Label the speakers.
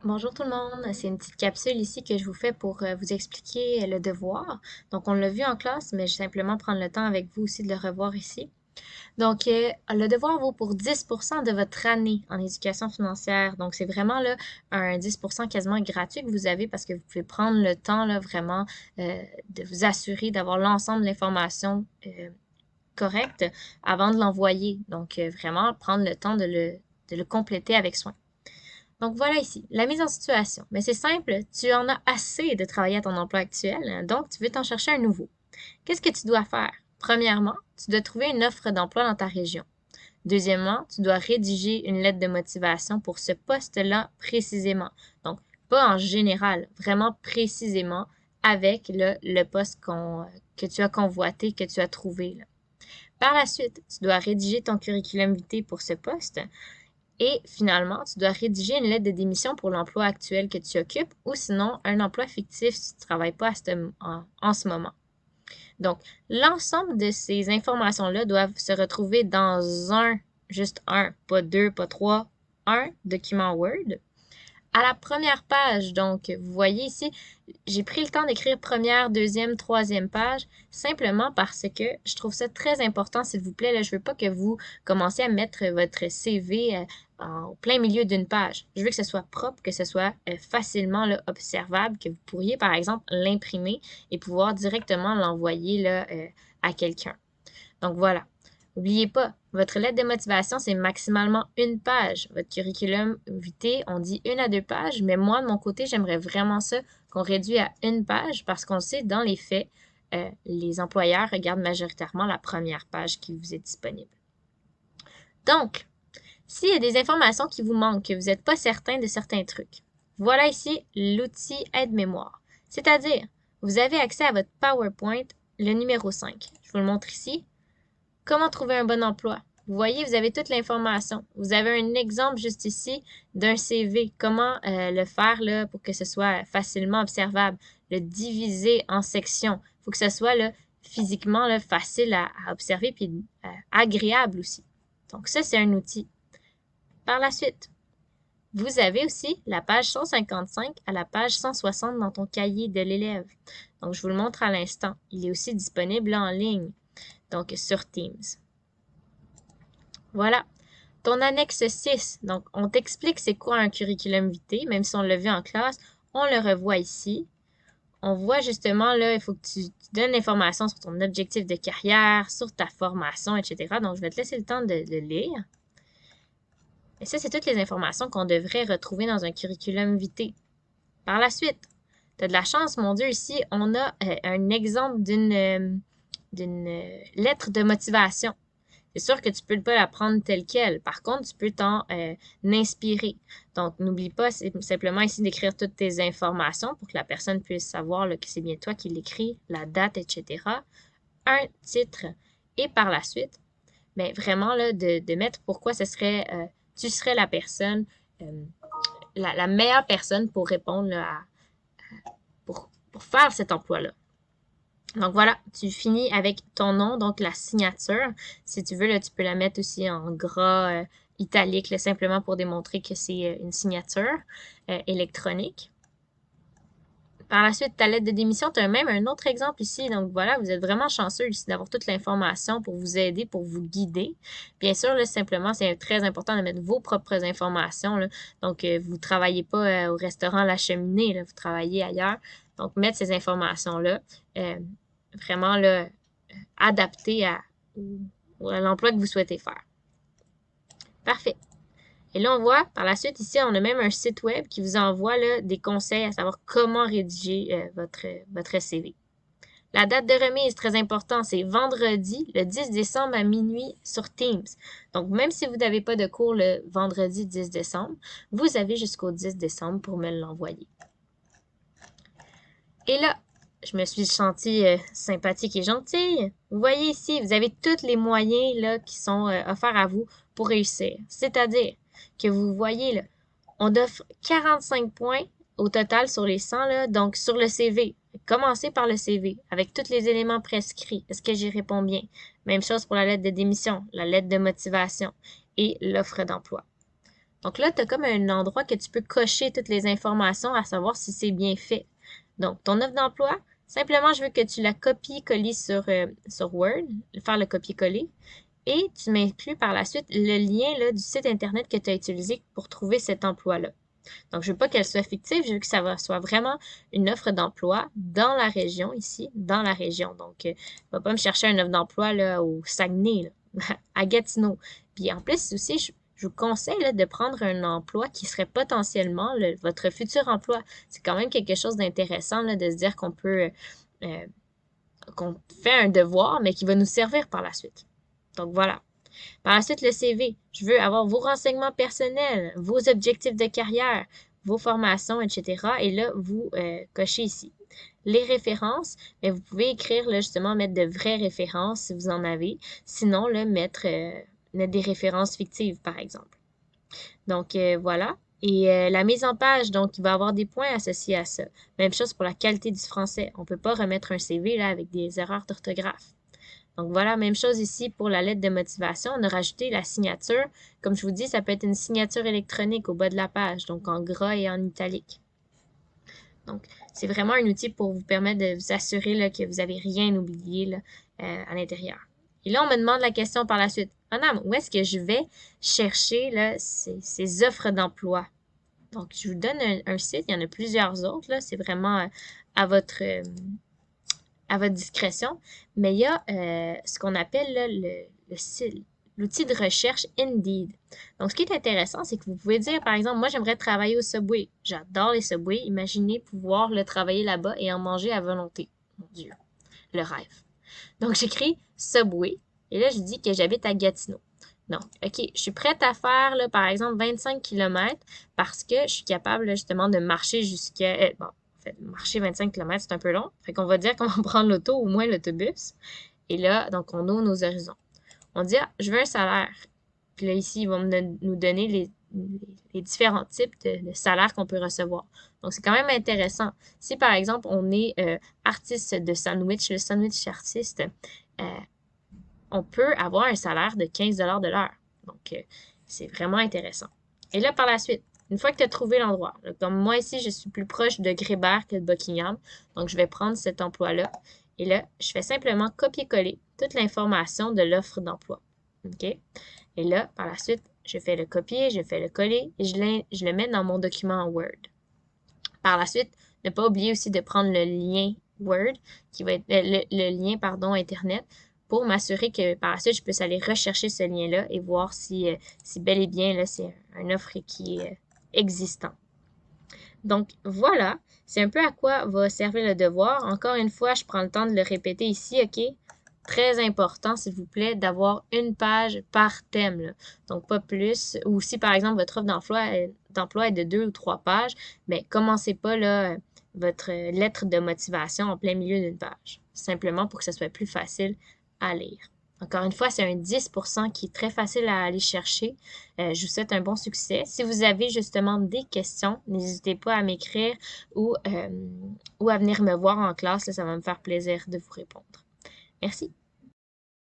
Speaker 1: Bonjour tout le monde, c'est une petite capsule ici que je vous fais pour vous expliquer le devoir. Donc on l'a vu en classe, mais je vais simplement prendre le temps avec vous aussi de le revoir ici. Donc le devoir vaut pour 10% de votre année en éducation financière. Donc c'est vraiment là un 10% quasiment gratuit que vous avez parce que vous pouvez prendre le temps là vraiment de vous assurer d'avoir l'ensemble de l'information correcte avant de l'envoyer. Donc vraiment prendre le temps de le compléter avec soin. Donc voilà ici, la mise en situation. Mais c'est simple, tu en as assez de travailler à ton emploi actuel, hein, donc tu veux t'en chercher un nouveau. Qu'est-ce que tu dois faire? Premièrement, tu dois trouver une offre d'emploi dans ta région. Deuxièmement, tu dois rédiger une lettre de motivation pour ce poste-là précisément. Donc, pas en général, vraiment précisément avec le poste que tu as convoité, que tu as trouvé. Là. Par la suite, tu dois rédiger ton curriculum vitae pour ce poste. Et finalement, tu dois rédiger une lettre de démission pour l'emploi actuel que tu occupes ou sinon un emploi fictif si tu ne travailles pas en ce moment. Donc, l'ensemble de ces informations-là doivent se retrouver dans juste un, pas deux, pas trois, un document Word à la première page. Donc, vous voyez ici, j'ai pris le temps d'écrire première, deuxième, troisième page, simplement parce que je trouve ça très important, s'il vous plaît. Là, je veux pas que vous commenciez à mettre votre CV en plein milieu d'une page. Je veux que ce soit propre, que ce soit facilement là, observable, que vous pourriez, par exemple, l'imprimer et pouvoir directement l'envoyer là, à quelqu'un. Donc voilà. N'oubliez pas, votre lettre de motivation, c'est maximalement une page. Votre curriculum vitae, on dit une à deux pages, mais moi, de mon côté, j'aimerais vraiment ça qu'on réduit à une page parce qu'on sait, dans les faits, les employeurs regardent majoritairement la première page qui vous est disponible. Donc, s'il y a des informations qui vous manquent, que vous n'êtes pas certain de certains trucs, voilà ici l'outil aide-mémoire. C'est-à-dire, vous avez accès à votre PowerPoint, le numéro 5. Je vous le montre ici. Comment trouver un bon emploi? Vous voyez, vous avez toute l'information. Vous avez un exemple juste ici d'un CV. Comment le faire là, pour que ce soit facilement observable? Le diviser en sections. Il faut que ce soit là, physiquement là, facile à observer puis agréable aussi. Donc ça, c'est un outil. Par la suite, vous avez aussi la page 155 à la page 160 dans ton cahier de l'élève. Donc, je vous le montre à l'instant. Il est aussi disponible en ligne, donc sur Teams. Voilà. Ton annexe 6, donc on t'explique c'est quoi un curriculum vitae, même si on l'a vu en classe, on le revoit ici. On voit justement là, il faut que tu donnes l'information sur ton objectif de carrière, sur ta formation, etc. Donc, je vais te laisser le temps de le lire. Et ça, c'est toutes les informations qu'on devrait retrouver dans un curriculum vitae. Par la suite, tu as de la chance, mon Dieu, ici, on a un exemple d'une lettre de motivation. C'est sûr que tu peux pas la prendre telle quelle. Par contre, tu peux t'en inspirer. Donc, n'oublie pas simplement ici d'écrire toutes tes informations pour que la personne puisse savoir là, que c'est bien toi qui l'écris, la date, etc. Un titre. Et par la suite, mais vraiment là, de mettre pourquoi tu serais la personne, euh, la meilleure personne pour répondre là, pour faire cet emploi-là. Donc voilà, tu finis avec ton nom, donc la signature. Si tu veux, là, tu peux la mettre aussi en gras italique, là, simplement pour démontrer que c'est une signature électronique. Par la suite, ta lettre de démission, tu as même un autre exemple ici. Donc voilà, vous êtes vraiment chanceux ici d'avoir toute l'information pour vous aider, pour vous guider. Bien sûr, là, simplement, c'est très important de mettre vos propres informations. Là. Donc, vous ne travaillez pas au restaurant La Cheminée, là, vous travaillez ailleurs. Donc, mettre ces informations-là, vraiment là, adaptées à l'emploi que vous souhaitez faire. Parfait. Et là, on voit par la suite, ici, on a même un site web qui vous envoie là, des conseils à savoir comment rédiger votre CV. La date de remise, très important, c'est vendredi, le 10 décembre à minuit sur Teams. Donc, même si vous n'avez pas de cours le vendredi 10 décembre, vous avez jusqu'au 10 décembre pour me l'envoyer. Et là, je me suis sentie sympathique et gentille. Vous voyez ici, vous avez tous les moyens là, qui sont offerts à vous pour réussir. C'est-à-dire que vous voyez, là, on offre 45 points au total sur les 100, là, donc sur le CV. Commencez par le CV, avec tous les éléments prescrits. Est-ce que j'y réponds bien? Même chose pour la lettre de démission, la lettre de motivation et l'offre d'emploi. Donc là, tu as comme un endroit que tu peux cocher toutes les informations à savoir si c'est bien fait. Donc, ton offre d'emploi, simplement, je veux que tu la copies-colles sur Word, faire le copier-coller, et tu m'inclus par la suite le lien là, du site Internet que tu as utilisé pour trouver cet emploi-là. Donc, je veux pas qu'elle soit fictive, je veux que soit vraiment une offre d'emploi dans la région, ici, dans la région. Donc, va pas me chercher une offre d'emploi là, au Saguenay, là, à Gatineau. Puis en plus aussi, je vous conseille là, de prendre un emploi qui serait potentiellement votre futur emploi. C'est quand même quelque chose d'intéressant là, de se dire euh, qu'on fait un devoir, mais qui va nous servir par la suite. Donc voilà. Par la suite, le CV. Je veux avoir vos renseignements personnels, vos objectifs de carrière, vos formations, etc. Et là, vous cochez ici. Les références, mais vous pouvez écrire, là, justement, mettre de vraies références si vous en avez. Sinon, là, mettre des références fictives, par exemple. Donc, voilà. Et la mise en page, donc, il va y avoir des points associés à ça. Même chose pour la qualité du français. On ne peut pas remettre un CV là, avec des erreurs d'orthographe. Donc voilà, même chose ici pour la lettre de motivation. On a rajouté la signature. Comme je vous dis, ça peut être une signature électronique au bas de la page, donc en gras et en italique. Donc, c'est vraiment un outil pour vous permettre de vous assurer là, que vous n'avez rien oublié là, à l'intérieur. Et là, on me demande la question par la suite. Madame, où est-ce que je vais chercher là, ces offres d'emploi? Donc, je vous donne un site. Il y en a plusieurs autres. Là. C'est vraiment à votre, euh, à votre discrétion. Mais il y a ce qu'on appelle là, l'outil de recherche Indeed. Donc, ce qui est intéressant, c'est que vous pouvez dire, par exemple, moi, j'aimerais travailler au Subway. J'adore les Subway. Imaginez pouvoir le travailler là-bas et en manger à volonté. Mon Dieu, le rêve. Donc, j'écris Subway et là, je dis que j'habite à Gatineau. Donc, OK, je suis prête à faire, là, par exemple, 25 km parce que je suis capable, là, justement, de marcher jusqu'à... bon, en fait, marcher 25 km, c'est un peu long. Fait qu'on va dire qu'on va prendre l'auto, au moins l'autobus. Et là, donc, on ouvre nos horizons. On dit, ah, je veux un salaire. Puis là, ici, ils vont nous donner les différents types de salaires qu'on peut recevoir. Donc, c'est quand même intéressant. Si, par exemple, on est artiste de sandwich, le sandwich artiste, euh, on peut avoir un salaire de 15 de l'heure. Donc, c'est vraiment intéressant. Et là, par la suite, une fois que tu as trouvé l'endroit, comme moi ici, je suis plus proche de Grébert que de Buckingham, donc je vais prendre cet emploi-là. Et là, je fais simplement copier-coller toute l'information de l'offre d'emploi. OK? Et là, par la suite, je fais le copier, je fais le coller et je le mets dans mon document en Word. Par la suite, ne pas oublier aussi de prendre le lien Word, qui va être le lien, pardon, Internet, pour m'assurer que par la suite, je puisse aller rechercher ce lien-là et voir si bel et bien là, c'est une offre qui est existante. Donc voilà, c'est un peu à quoi va servir le devoir. Encore une fois, je prends le temps de le répéter ici, OK? Très important, s'il vous plaît, d'avoir une page par thème, là. Donc pas plus. Ou si par exemple votre offre d'emploi est de 2 ou 3 pages, mais commencez pas là votre lettre de motivation en plein milieu d'une page. Simplement pour que ce soit plus facile à lire. Encore une fois, c'est un 10% qui est très facile à aller chercher. Je vous souhaite un bon succès. Si vous avez justement des questions, n'hésitez pas à m'écrire ou à venir me voir en classe. Là, ça va me faire plaisir de vous répondre. Merci.